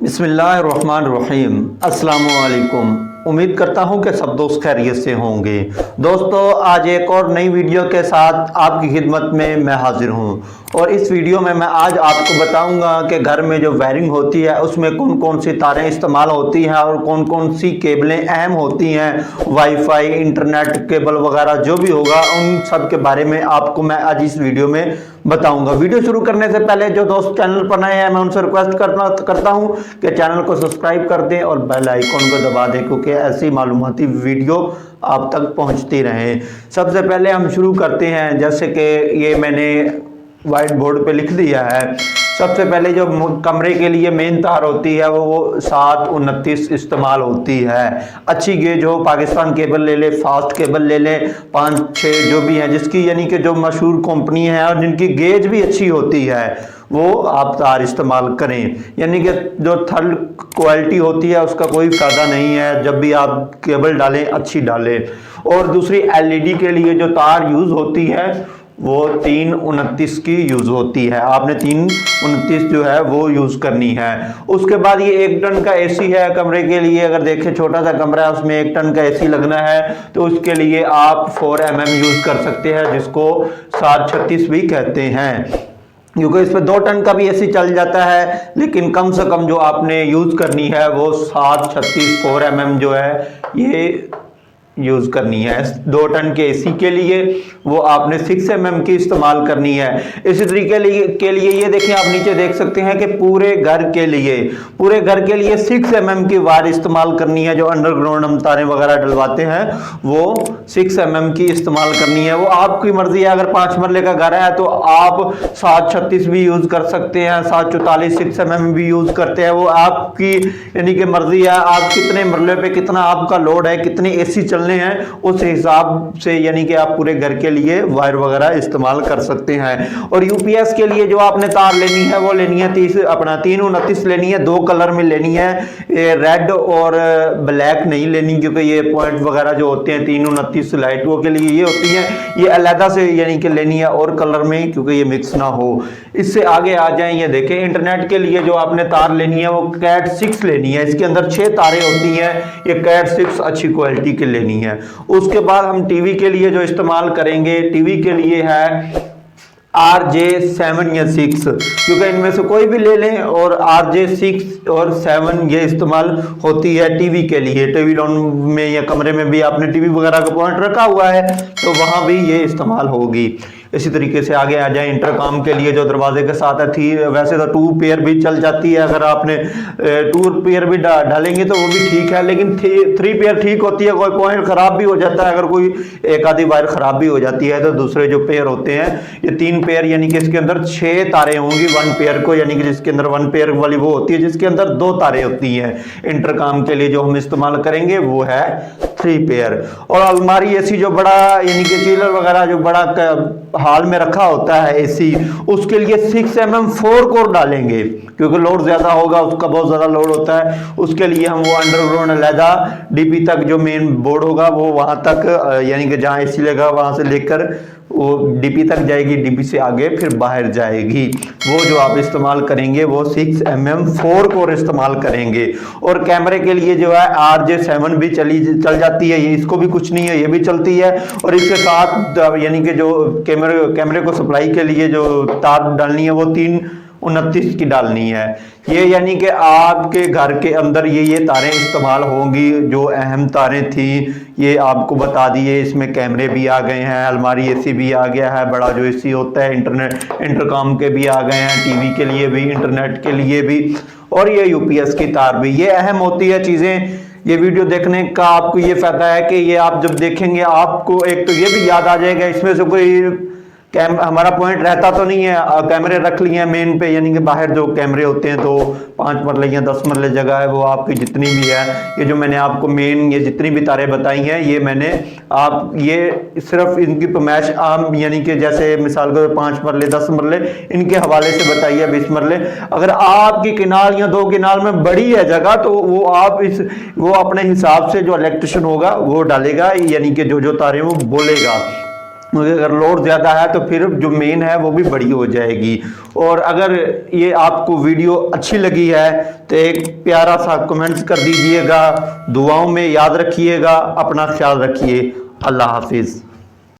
बिस्मिल्लाहिर्रहमानिर्रहीम। अस्सलामुअलैकुम। उम्मीद करता हूं कि सब दोस्त खैरियत से होंगे। दोस्तों, आज एक और नई वीडियो के साथ आपकी खिदमत में मैं हाजिर हूं और इस वीडियो में मैं आज आपको बताऊंगा कि घर में जो वायरिंग होती है उसमें कौन कौन सी तारें इस्तेमाल होती हैं और कौन कौन सी केबलें अहम होती हैं। वाईफाई, इंटरनेट केबल वगैरह जो भी होगा उन सब के बारे में आपको मैं आज इस वीडियो में बताऊंगा। वीडियो शुरू करने से पहले जो दोस्त चैनल पर नए हैं मैं उनसे रिक्वेस्ट करता हूं कि चैनल को सब्सक्राइब कर दें और बेल आइकॉन को दबा दें, क्योंकि ऐसी मालूमाती वीडियो आप तक पहुंचती रहें। सबसे पहले हम शुरू करते हैं, जैसे कि ये मैंने व्हाइट बोर्ड पे लिख दिया है। सबसे पहले जो कमरे के लिए मेन तार होती है वो 729 इस्तेमाल होती है। अच्छी गेज हो, पाकिस्तान केबल ले ले, फास्ट केबल ले ले, 5-6 जो भी हैं जिसकी यानी कि जो मशहूर कंपनी है और जिनकी गेज भी अच्छी होती है वो आप तार इस्तेमाल करें। यानी कि जो थर्ड क्वालिटी होती है उसका कोई फ़ायदा नहीं है, जब भी आप केबल डालें अच्छी डालें। और दूसरी एलईडी के लिए जो तार यूज़ होती है वो 329 की यूज़ होती है। आपने 329 जो है वो यूज़ करनी है। उसके बाद ये 1 टन का एसी है कमरे के लिए। अगर देखें छोटा सा कमरा है उसमें 1 टन का एसी लगना है तो उसके लिए आप 4 mm यूज़ कर सकते हैं, जिसको 736 भी कहते हैं, क्योंकि इस पर 2 टन का भी एसी चल जाता है। लेकिन कम से कम जो आपने यूज़ करनी है वो 736 4 mm जो है ये यूज़ करनी है। 2 टन के एसी के लिए वो आपने 6 mm की इस्तेमाल करनी है। इसी तरीके के लिए ये देखिए, आप नीचे देख सकते हैं कि पूरे घर के लिए 6 mm की वायर इस्तेमाल करनी है। जो अंडरग्राउंड हम तारें वगैरह डलवाते हैं वो 6 mm की इस्तेमाल करनी है। वो आपकी मर्जी है। अगर 5 मरले का घर है तो आप 736 भी यूज़ कर सकते हैं, 744 6 mm भी यूज़ करते हैं। वो आपकी यानी कि मर्जी है, आप कितने मरले पे कितना आपका लोड है, कितने एसी चल हैं, उस हिसाब से यानी कि आप पूरे घर के लिए वायर वगैरह इस्तेमाल कर सकते हैं। और यूपीएस के लिए जो आपने तार लेनी है वो लेनी है 329 लेनी है। 2 कलर में लेनी है, ये रेड और ब्लैक नहीं लेनी, क्योंकि ये पॉइंट वगैरह जो होते हैं 329 लाइटों के लिए ये होती हैं, ये अलहदा से यानी कि लेनी है और कलर में, क्योंकि ये मिक्स ना हो। इससे आगे आ जाएं, ये देखें इंटरनेट के लिए जो आपने तार लेनी है वो कैट 6 लेनी है। इसके अंदर 6 तारें होती हैं, ये कैट 6 अच्छी क्वालिटी की लेनी है। उसके बाद हम टीवी के लिए जो इस्तेमाल करेंगे, टीवी के लिए है RJ7 या 6, क्योंकि इनमें से कोई भी ले लें। और RJ6 और 7 ये इस्तेमाल होती है टीवी के लिए। टीवी लॉन में या कमरे में भी आपने टीवी वगैरह का पॉइंट रखा हुआ है तो वहां भी ये इस्तेमाल होगी। इसी तरीके से आगे आ जाए, इंटरकॉम के लिए जो दरवाजे के साथ है थी, वैसे तो 2 पेयर भी चल जाती है। अगर आपने 2 पेयर भी डालेंगे तो वो भी ठीक है, लेकिन 3 पेयर ठीक होती है। कोई पॉइंट खराब भी हो जाता है, अगर कोई एक आधी वायर खराब भी हो जाती है तो दूसरे जो पेयर होते हैं ये 3 पेयर, यानी कि इसके अंदर 6 तारें होंगी 1 पेयर को, यानी कि जिसके अंदर 1 पेयर वाली वो होती है जिसके अंदर 2 तारें होती हैं। इंटरकॉम के लिए जो हम इस्तेमाल करेंगे वो है 3 पेयर। और अलमारी एसी जो बड़ा यानी कि चिलर वगैरह जो बड़ा हाल में रखा होता है एसी, उसके लिए 6 mm 4 कोर डालेंगे, क्योंकि लोड ज्यादा होगा, उसका बहुत ज्यादा लोड होता है। उसके लिए हम वो अंडरग्राउंड अलहदा डीपी तक जो मेन बोर्ड होगा वो वहां तक यानी कि जहां एसी लगा वहां से लेकर वो डीपी तक जाएगी, डीपी से आगे फिर बाहर जाएगी। वो जो आप इस्तेमाल करेंगे वो 6 mm 4 कोर इस्तेमाल करेंगे। और कैमरे के लिए जो है RJ7 भी चल जाती है, ये इसको भी कुछ नहीं है, ये भी चलती है। और इसके साथ यानी कि जो कैमरे को सप्लाई के लिए जो तार डालनी है वो 329 की डालनी है। ये यानी कि आपके घर के अंदर ये तारें इस्तेमाल होंगी। जो अहम तारें थी ये आपको बता दिए। इसमें कैमरे भी आ गए हैं, अलमारी एसी भी आ गया है, बड़ा जो एसी होता है, इंटरकॉम के भी आ गए हैं, टीवी के लिए भी, इंटरनेट के लिए भी, और ये यूपीएस की तार भी। ये अहम होती है चीज़ें। ये वीडियो देखने का आपको ये फायदा है कि ये आप जब देखेंगे आपको एक तो ये भी याद आ जाएगा, इसमें से कोई हमारा पॉइंट रहता तो नहीं है। कैमरे रख लिए हैं मेन पे, यानी कि बाहर जो कैमरे होते हैं तो 5 मरले या 10 मरले जगह है वो आपकी जितनी भी है, ये जो मैंने आपको मेन ये जितनी भी तारें बताई हैं ये मैंने आप ये सिर्फ इनकी पैमाइश आम यानी कि जैसे मिसाल के 5 मरले 10 मरले इनके हवाले से बताई है 20 मरले। अगर आपकी किनाल या 2 किनाल में बड़ी है जगह तो वो आप वो अपने हिसाब से जो इलेक्ट्रिशियन होगा वो डालेगा, यानी कि जो तारें वो बोलेगा। क्योंकि अगर लोड ज़्यादा है तो फिर जो मेन है वो भी बड़ी हो जाएगी। और अगर ये आपको वीडियो अच्छी लगी है तो एक प्यारा सा कमेंट्स कर दीजिएगा, दुआओं में याद रखिएगा, अपना ख्याल रखिए। अल्लाह हाफिज़।